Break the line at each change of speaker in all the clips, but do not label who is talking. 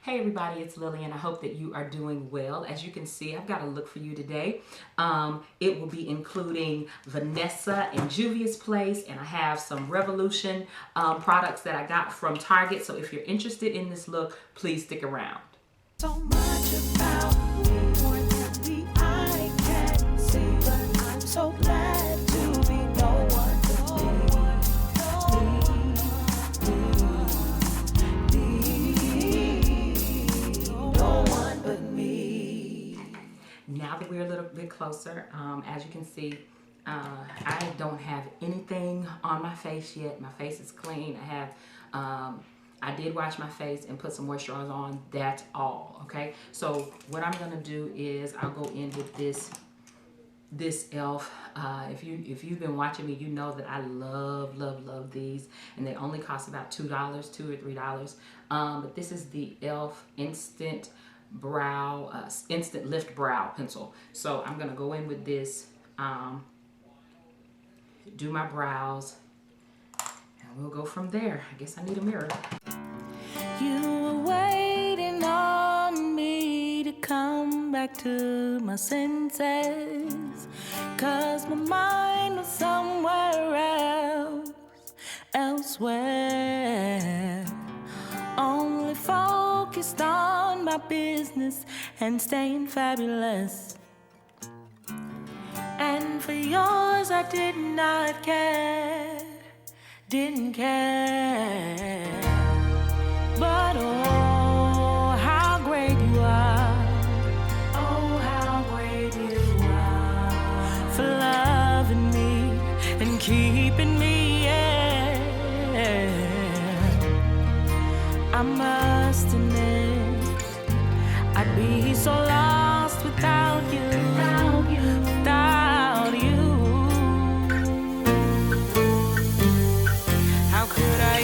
Hey everybody, it's Lillian. I hope that you are doing well. As you can see, I've got a look for you today. It will be including Vanessa and Juvia's Place, and I have some Revolution products that I got from Target. So if you're interested in this look, please stick around.
So much about me, more than the eye can see, but I'm so glad to be no one but me. No one but me.
Now that we're a little bit closer, as you can see, I don't have anything on my face yet. My face is clean. I did wash my face and put some moisturizer on. That's all, okay? So what I'm gonna do is I'll go in with this e.l.f. If you've been watching me, you know that I love these, and they only cost about $2 or $3. But this is the e.l.f. Instant Lift Brow Pencil. So I'm gonna go in with this, do my brows, and we'll go from there. I guess I need a mirror.
You were waiting on me to come back to my senses, 'cause my mind was somewhere elsewhere, only focused on my business and staying fabulous. And for yours I did not care, didn't care. But oh, how great you are. Oh, how great you are. For loving me and keeping me, yeah. I must admit, I'd be so lost without you. Without you. How could I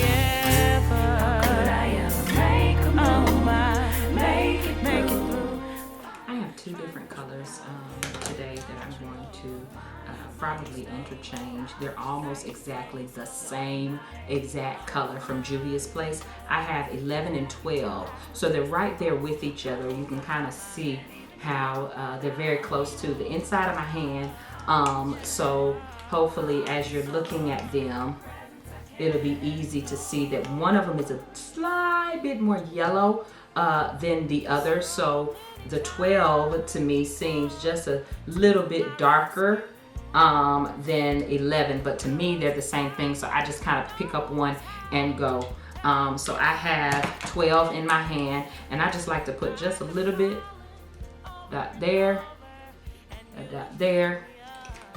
two different colors today that I'm going to probably interchange. They're almost exactly the same exact color from Juvia's Place. I have 11 and 12, so they're right there with each other. You can kind of see how they're very close to the inside of my hand. So hopefully as you're looking at them, it'll be easy to see that one of them is a slight bit more yellow than the other. So the 12 to me seems just a little bit darker than 11, but to me they're the same thing. So I just kind of pick up one and go. So I have 12 in my hand, and I just like to put just a little bit, dot there, a dot there,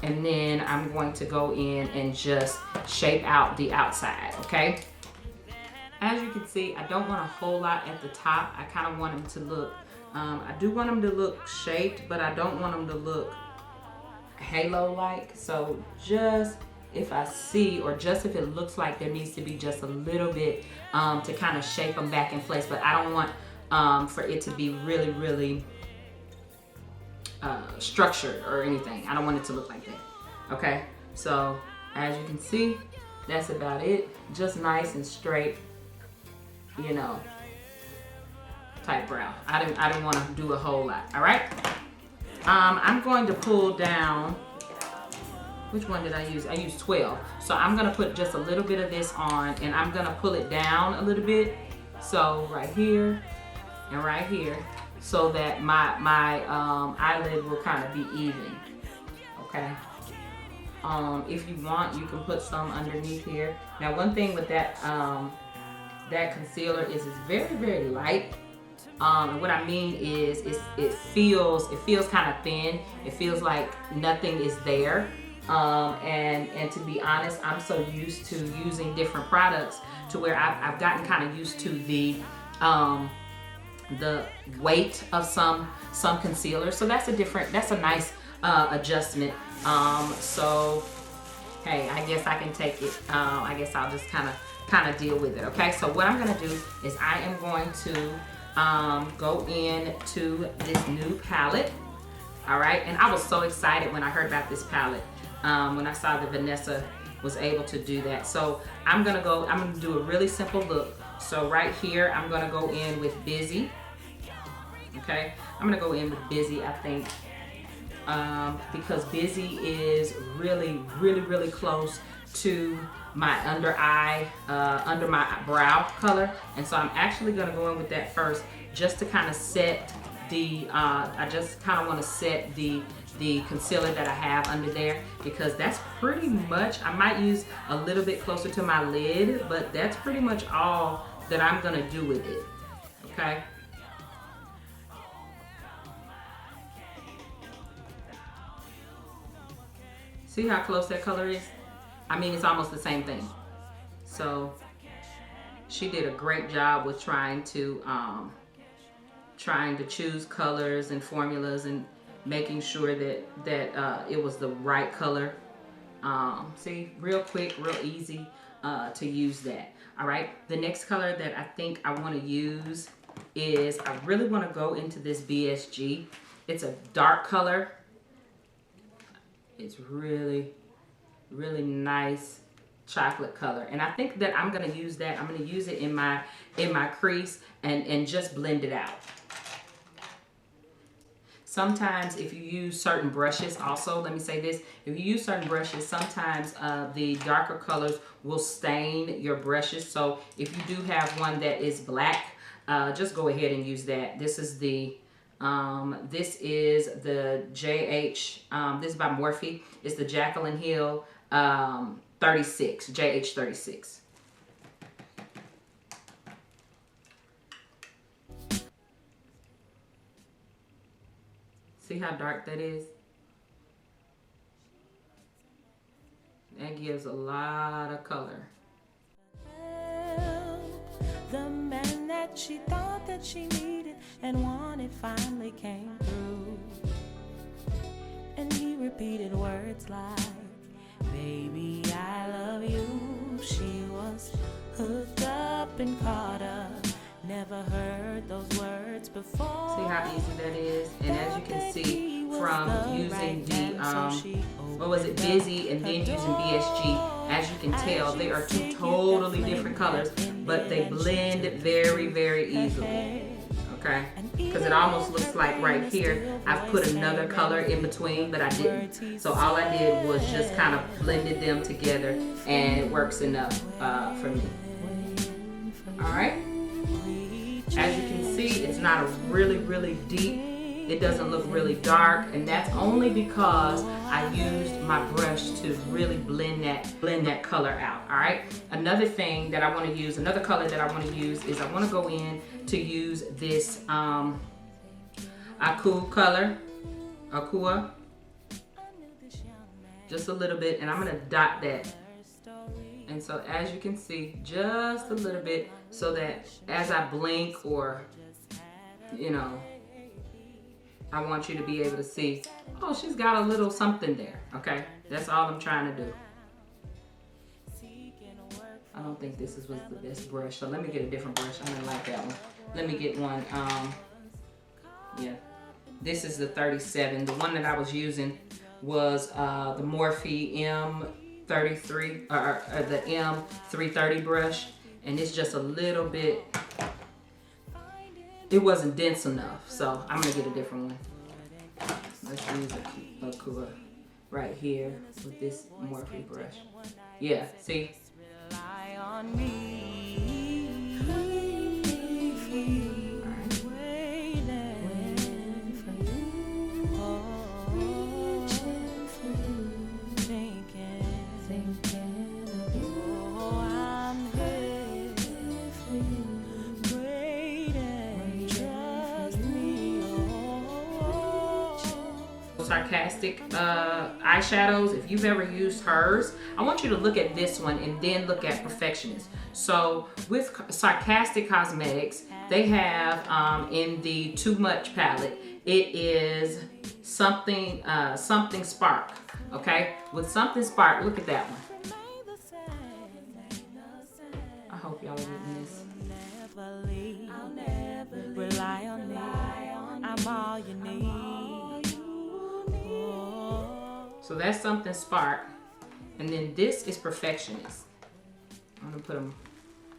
and then I'm going to go in and just shape out the outside, okay? As you can see, I don't want a whole lot at the top. I kind of want them to look, I do want them to look shaped, but I don't want them to look halo-like. So just if I see, or just if it looks like there needs to be just a little bit to kind of shape them back in place, but I don't want for it to be really structured or anything. I don't want it to look like that, okay? So as you can see, that's about it. Just nice and straight, you know, type brow. I didn't want to do a whole lot. All right. I'm going to pull down. Which one did I use? I used 12. So I'm gonna put just a little bit of this on, and I'm gonna pull it down a little bit. So right here and right here, so that my eyelid will kind of be even. Okay. If you want, you can put some underneath here. Now, one thing with that that concealer is it's very light. And what I mean is it feels kind of thin. It feels like nothing is there. And to be honest, I'm so used to using different products to where I've gotten kind of used to the weight of some concealers. So that's a nice adjustment. So hey, I guess I can take it. I guess I'll just kind of deal with it. Okay, so what I'm gonna do is I am going to go into this new palette. All right, and I was so excited when I heard about this palette, when I saw that Vanessa was able to do that. So I'm gonna do a really simple look. So right here, I'm gonna go in with Busy. Okay, I'm gonna go in with Busy, I think, because Busy is really close to my under my brow color, and so I'm actually gonna go in with that first, just to kind of set the. I just kind of want to set the concealer that I have under there, because that's pretty much. I might use a little bit closer to my lid, but that's pretty much all that I'm gonna do with it. Okay. See how close that color is? I mean, it's almost the same thing. So she did a great job with trying to choose colors and formulas and making sure that it was the right color. See, real quick, real easy to use that. All right, the next color that I think I want to use is, I really want to go into this BSG. It's a dark color. It's really nice chocolate color, and I think that I'm gonna use that. I'm gonna use it in my crease and just blend it out. Sometimes if you use certain brushes, also let me say this, if you use certain brushes, sometimes the darker colors will stain your brushes. So if you do have one that is black, just go ahead and use that. This is the JH, this is by Morphe. It's the Jaclyn Hill 36, JH 36. See how dark that is? That gives a lot of color.
The man that she thought that she needed and wanted finally came through. And he repeated words like, baby, I love you. She was hooked up and caught up. Never heard those words before.
See how easy that is? And as you can see from using the, Busy and then using BSG, as you can tell, they are two totally different colors, but they blend very easily. Okay, because it almost looks like right here I've put another color in between, but I didn't. So all I did was just kind of blended them together, and it works enough for me. All right, as you can see, it's not a really deep. It doesn't look really dark, and that's only because I used my brush to really blend that color out. All right, another thing that I want to use, another color that I want to use is I want to go in to use this Aqua, just a little bit, and I'm gonna dot that. And so as you can see, just a little bit, so that as I blink, or I want you to be able to see, oh, she's got a little something there. Okay, that's all I'm trying to do. I don't think this was the best brush, so let me get a different brush. I didn't like that one. Let me get one. Yeah, this is the 37. The one that I was using was the Morphe M33 or the M330 brush, and it's just a little bit. It wasn't dense enough, so I'm gonna get a different one. Let's use a Kola right here with this Morphe brush. Yeah, see? On me. Sarcastic eyeshadows, if you've ever used hers, I want you to look at this one and then look at Perfectionist. So with Sarcastic Cosmetics, they have in the Too Much palette, it is something Spark. Okay, with something Spark, look at that one. I hope y'all are getting this. I'll never rely on me. I'm all you need. So that's something Spark, and then this is Perfectionist. I'm gonna put them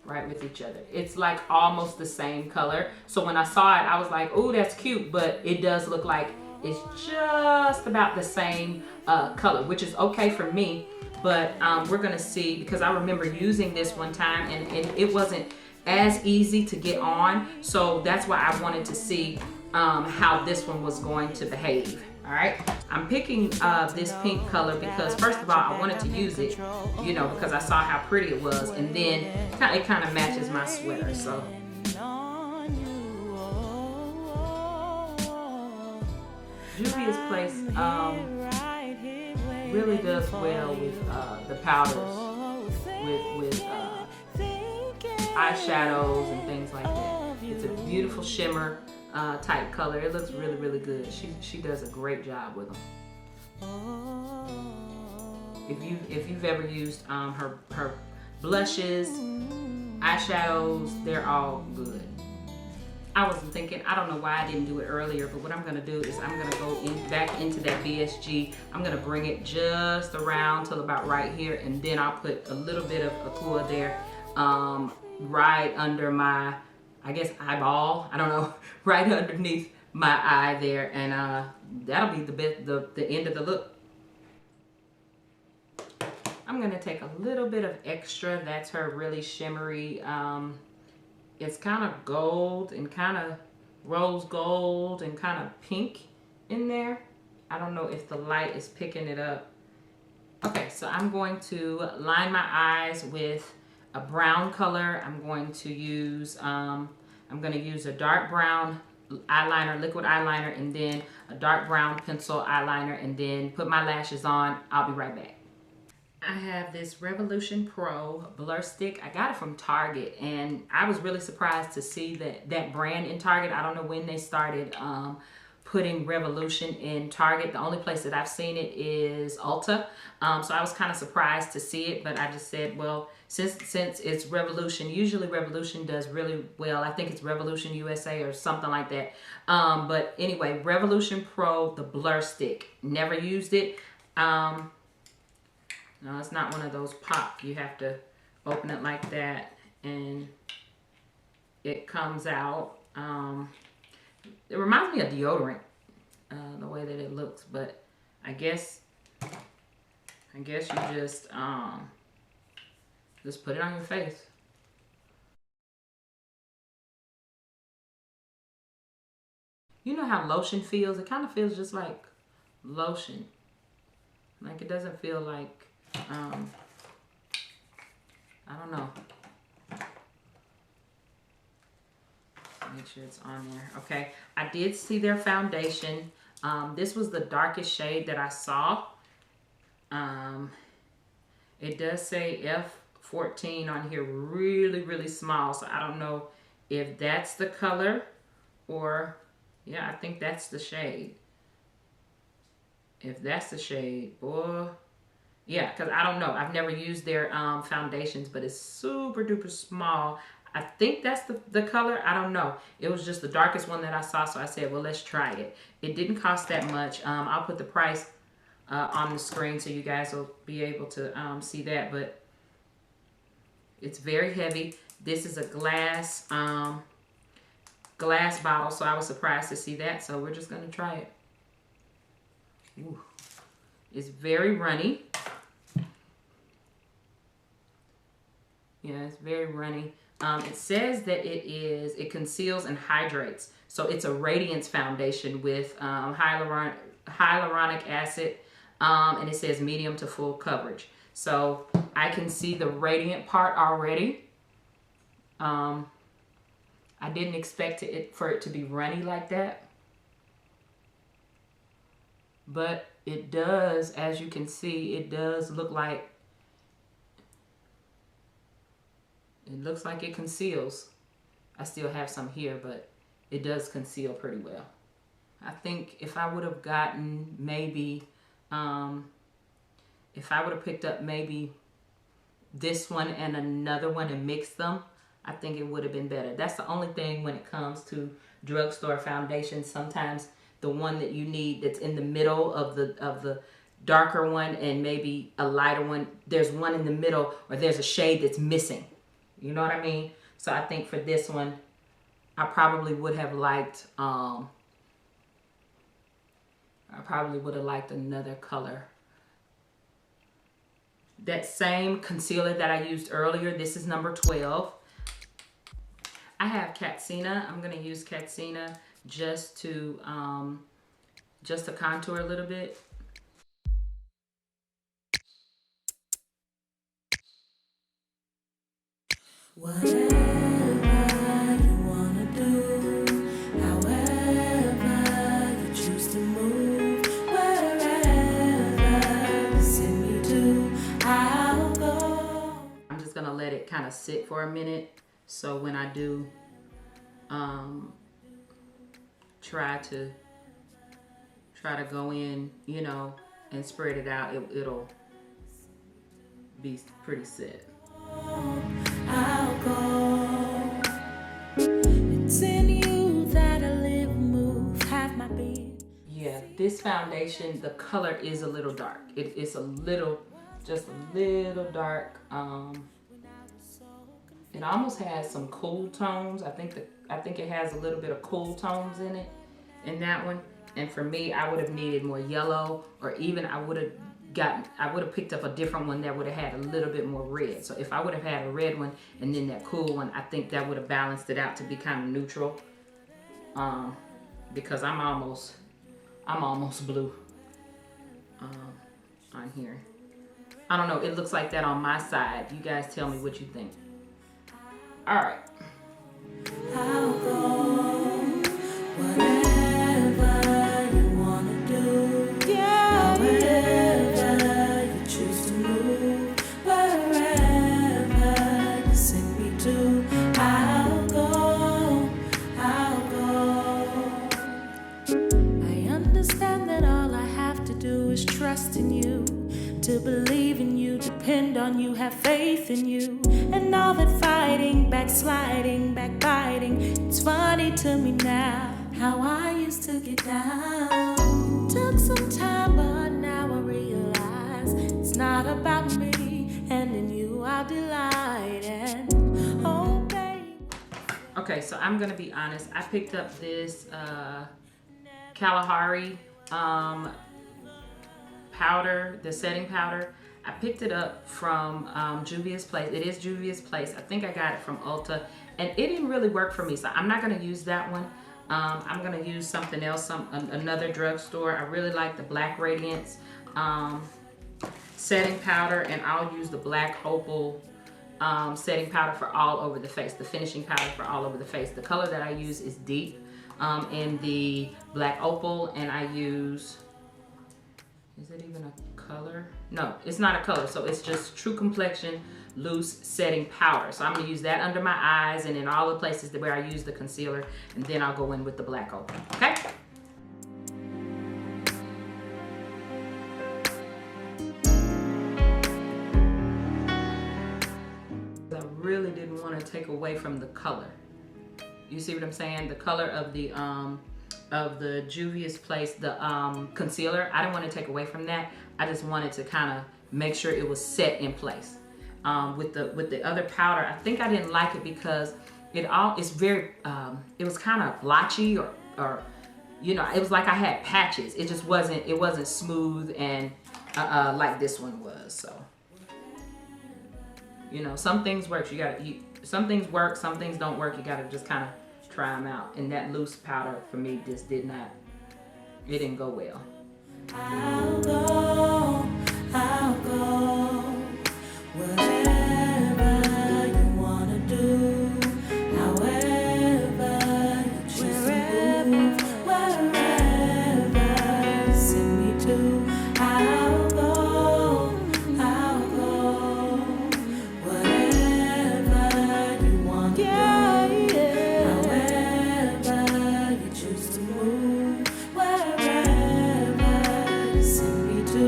right with each other. It's like almost the same color. So when I saw it, I was like, oh, that's cute, but it does look like it's just about the same color, which is okay for me. But we're gonna see, because I remember using this one time and it wasn't as easy to get on. So that's why I wanted to see how this one was going to behave. All right, I'm picking this pink color because first of all, I wanted to use it, you know, because I saw how pretty it was, and then it kind of matches my sweater. So Juvia's Place really does well with the powders, with eyeshadows and things like that. It's a beautiful shimmer type color. It looks really, really good. She does a great job with them. If you've ever used her blushes, eyeshadows, they're all good. I was thinking, I don't know why I didn't do it earlier, but what I'm gonna do is I'm gonna go back into that BSG. I'm gonna bring it just around till about right here, and then I'll put a little bit of Kola there, right under my, I guess, eyeball. I don't know, right underneath my eye there, and that'll be the end of the look. I'm gonna take a little bit of extra. That's her really shimmery. It's kind of gold and kind of rose gold and kind of pink in there. I don't know if the light is picking it up. Okay, so I'm going to line my eyes with a brown color. I'm going to use a dark brown eyeliner, liquid eyeliner, and then a dark brown pencil eyeliner, and then put my lashes on. I'll be right back. I have this Revolution Pro blur stick. I got it from Target, and I was really surprised to see that brand in Target. I don't know when they started putting Revolution in Target. The only place that I've seen it is Ulta. So I was kind of surprised to see it, but I just said, well, since it's Revolution, usually Revolution does really well. I think it's Revolution USA or something like that. But anyway, Revolution Pro, the blur stick. Never used it. No, it's not one of those pop. You have to open it like that and it comes out. It reminds me of deodorant, the way that it looks, but I guess you just put it on your face. You know how lotion feels? It kind of feels just like lotion. Like it doesn't feel like, I don't know. Make sure it's on there. Okay, I did see their foundation. This was the darkest shade that I saw. It does say F14 on here, really, really small. So I don't know if that's the color or, yeah, I think that's the shade. If that's the shade, boy. Yeah, because I don't know. I've never used their foundations, but it's super duper small. I think that's the color. I don't know. It was just the darkest one that I saw, so I said, well, let's try it. It didn't cost that much. I'll put the price on the screen so you guys will be able to see that, but it's very heavy. This is a glass bottle, so I was surprised to see that, so we're just going to try it. Ooh. It's very runny. Yeah, it's very runny. It says that it conceals and hydrates. So it's a radiance foundation with hyaluronic acid, and it says medium to full coverage. So I can see the radiant part already. I didn't expect for it to be runny like that. But it does, as you can see, it does look like, it looks like it conceals. I still have some here, but it does conceal pretty well. I think if I would have gotten maybe, if I would have picked up maybe this one and another one and mixed them, I think it would have been better. That's the only thing when it comes to drugstore foundations. Sometimes the one that you need that's in the middle of the darker one and maybe a lighter one, there's one in the middle or there's a shade that's missing. You know what I mean? So I think for this one, I probably would have liked, another color. That same concealer that I used earlier, this is number 12. I have Katsina. I'm gonna use Katsina just to contour a little bit.
Whatever you wanna do, however you choose to move, wherever you send me to, I'll go.
I'm just gonna let it kind of sit for a minute, so when I do try to go in, you know, and spread it out, it'll be pretty set.
I'll go. It's in you that I live, move, have my being.
Yeah, this foundation, the color is a little dark. It's just a little dark. It almost has some cool tones. I think it has a little bit of cool tones in it, in that one. And for me, I would have needed more yellow, or even I would have picked up a different one that would have had a little bit more red. So if I would have had a red one and then that cool one, I think that would have balanced it out to be kind of neutral. Because I'm almost blue on here. I don't know, it looks like that on my side. You guys tell me what you think. All right.
I'll go. Whatever you wanna do, yeah, wherever you choose to move, wherever you send me to, I'll go. I understand that all I have to do is trust in you, to believe in you, depend on you, have faith in you, and all that fighting, backsliding, backbiting. It's funny to me now how I used to get down. Took some time, but now I realize it's not about me, and in you I'll delight and obey.
Okay, so I'm gonna be honest. I picked up this Kalahari powder, the setting powder. I picked it up from JUVIA'S Place. It is JUVIA'S Place. I think I got it from Ulta, and it didn't really work for me, so I'm not gonna use that one. I'm gonna use something else, another drugstore. I really like the Black Radiance setting powder, and I'll use the Black Opal setting powder for all over the face, the finishing powder for all over the face. The color that I use is deep in the Black Opal, and I use, is it even a color? No, it's not a color, so it's just True Complexion Loose Setting Powder. So I'm gonna use that under my eyes and in all the places where I use the concealer, and then I'll go in with the Black Opal, okay? I really didn't want to take away from the color. You see what I'm saying? The color of the JUVIA'S Place, the concealer, I didn't want to take away from that. I just wanted to kind of make sure it was set in place. With the other powder, I think I didn't like it because it was kind of blotchy, or you know, it was like I had patches. It just wasn't smooth and like this one was. So, you know, some things work. Some things work, some things don't work. You gotta just kind of try them out. And that loose powder for me just didn't go well.
I'll go, whatever you wanna do, however you choose to move, wherever you send me to, I'll go, whatever you wanna do, however you choose to move, wherever you send me to,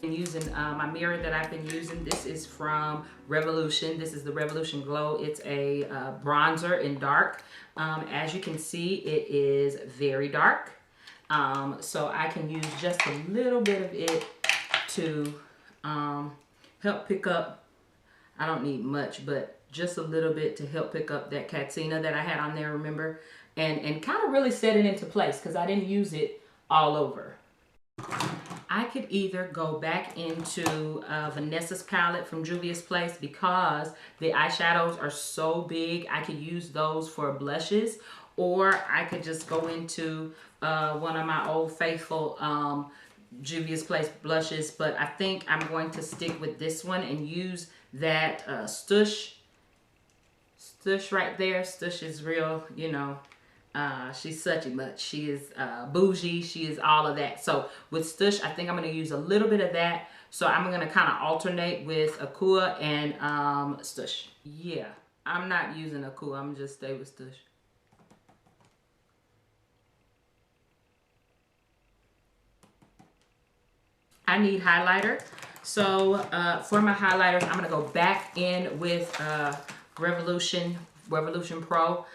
Using my mirror that I've been using. This is from Revolution. This is the Revolution Glow. It's a bronzer in dark. As you can see, it is very dark. So I can use just a little bit of it to help pick up. I don't need much, but just a little bit to help pick up that Katsina that I had on there, remember? And kind of really set it into place because I didn't use it all over. I could either go back into Vanessa's palette from Juvia's Place because the eyeshadows are so big. I could use those for blushes, or I could just go into one of my old faithful Juvia's Place blushes. But I think I'm going to stick with this one and use that Stush right there. Stush is real, you know. She's such a much. She is bougie. She is all of that. So with Stush, I think I'm going to use a little bit of that. So I'm going to kind of alternate with Akua and Stush. Yeah, I'm not using Akua. I'm just stay with Stush. I need highlighter. So for my highlighters, I'm going to go back in with Revolution Pro.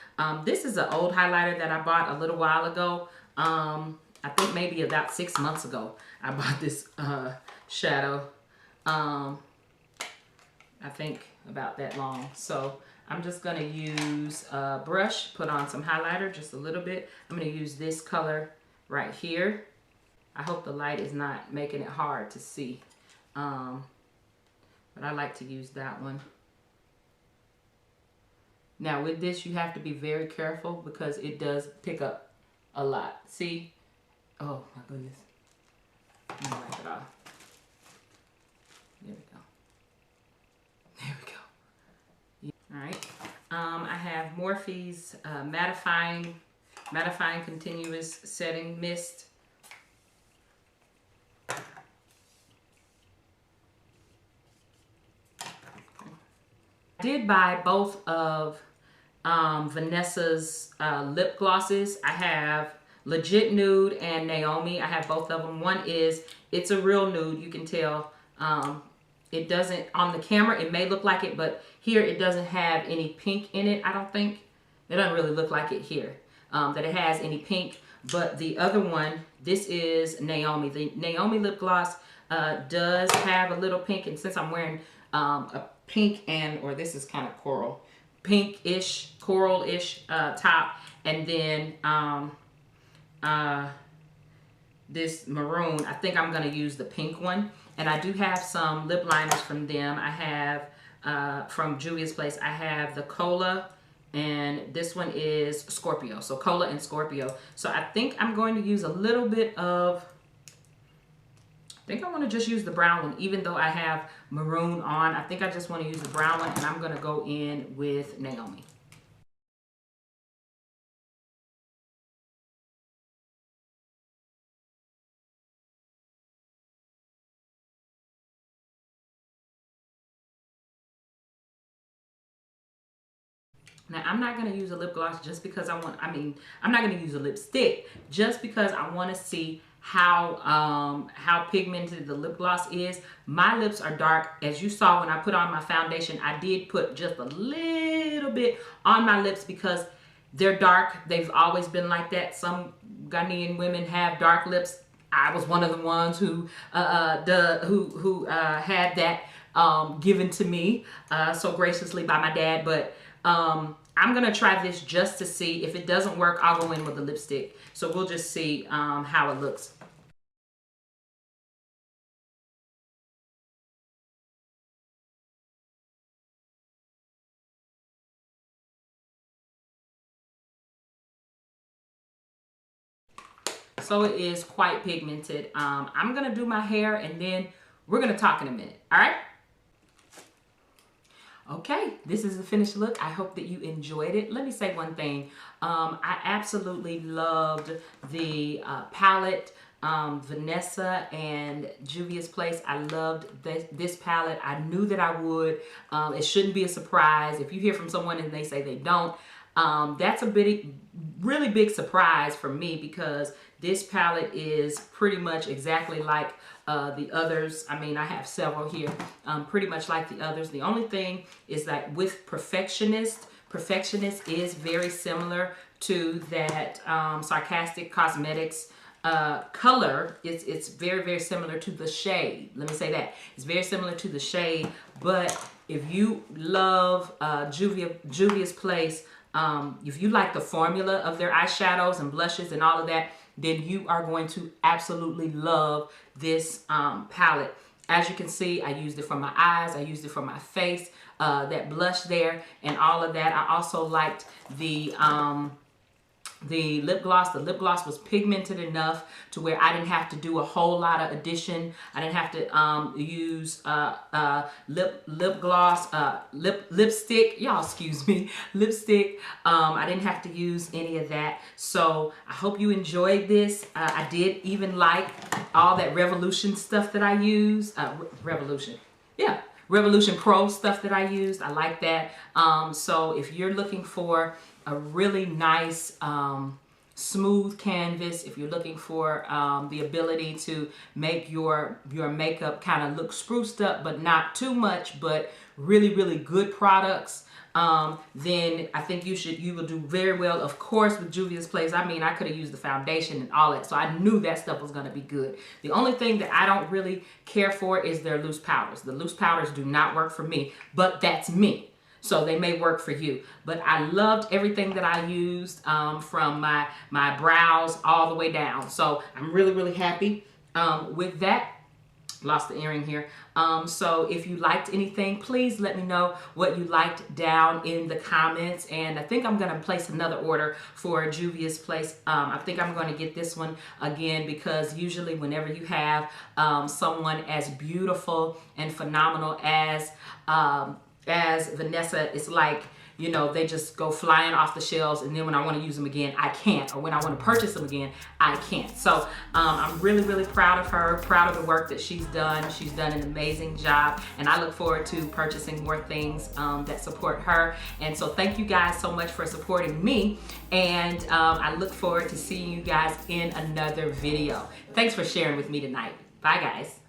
This is an old highlighter that I bought a little while ago. I think maybe about 6 months ago I bought this shadow. I think about that long. So I'm just going to use a brush, put on some highlighter, just a little bit. I'm going to use this color right here. I hope the light is not making it hard to see. But I like to use that one. Now with this, you have to be very careful because it does pick up a lot. See? Oh my goodness. Let me wipe it off. There we go. There we go. All right. I have Morphe's mattifying continuous setting mist. I did buy both of Vanessa's lip glosses. I have Legit Nude and Naomi. I have both of them. One is, it's a real nude. You can tell it doesn't, on the camera it may look like it, but here it doesn't have any pink in it, I don't think. It doesn't really look like it here, that it has any pink. But the other one, this is Naomi. The Naomi lip gloss does have a little pink, and since I'm wearing a pink or this is kind of coral, pink-ish, coral-ish top, and then this maroon, I think I'm going to use the pink one. And I do have some lip liners from them. I have from Juvia's Place, I have the Kola, and this one is Scorpio. So Kola and Scorpio. So I think I'm going to use a little bit of, I think I want to just use the brown one, even though I have maroon on. I think I just want to use the brown one, and I'm going to go in with Naomi. Now, I'm not going to use a lip gloss just because I'm not going to use a lipstick just because I want to see how pigmented the lip gloss is. My lips are dark. As you saw when I put on my foundation, I did put just a little bit on my lips because they're dark. They've always been like that. Some Ghanaian women have dark lips. I was one of the ones who had that given to me so graciously by my dad. But I'm gonna try this just to see. If it doesn't work, I'll go in with the lipstick. So we'll just see how it looks. So it is quite pigmented. I'm gonna do my hair and then we're gonna talk in a minute, all right? Okay, this is the finished look. I hope that you enjoyed it. Let me say one thing. I absolutely loved the palette, Vanessa and Juvia's Place. I loved this palette. I knew that I would. It shouldn't be a surprise. If you hear from someone and they say they don't, that's a really big surprise for me because This palette is pretty much exactly like the others. I mean, I have several here, pretty much like the others. The only thing is that with Perfectionist is very similar to that Sarcastic Cosmetics color. It's very, very similar to the shade. Let me say that. It's very similar to the shade, but if you love Juvia's Place, if you like the formula of their eyeshadows and blushes and all of that, then you are going to absolutely love this palette. As you can see, I used it for my eyes, I used it for my face, that blush there and all of that. I also liked the lip gloss. The lip gloss was pigmented enough to where I didn't have to do a whole lot of addition. I didn't have to use lip gloss, lipstick. Y'all excuse me, lipstick. I didn't have to use any of that. So I hope you enjoyed this. I did even like all that Revolution stuff that I used. Revolution Pro stuff that I used. I like that. So if you're looking for a really nice smooth canvas, if you're looking for the ability to make your makeup kind of look spruced up but not too much, but really, really good products, then I think you will do very well, of course, with Juvia's Place. I mean, I could have used the foundation and all that, so I knew that stuff was going to be good. The only thing that I don't really care for is their loose powders. The loose powders do not work for me, but that's me. So they may work for you. But I loved everything that I used from my brows all the way down. So I'm really, really happy with that. Lost the earring here. So if you liked anything, please let me know what you liked down in the comments. And I think I'm going to place another order for Juvia's Place. I think I'm going to get this one again, because usually whenever you have someone as beautiful and phenomenal as Vanessa, it's like, you know, they just go flying off the shelves, and then when I want to use them again, I can't, or when I want to purchase them again, I can't. So I'm really, really proud of her, proud of the work that she's done. She's done an amazing job, and I look forward to purchasing more things that support her. And so thank you guys so much for supporting me, and I look forward to seeing you guys in another video. Thanks for sharing with me tonight. Bye, guys.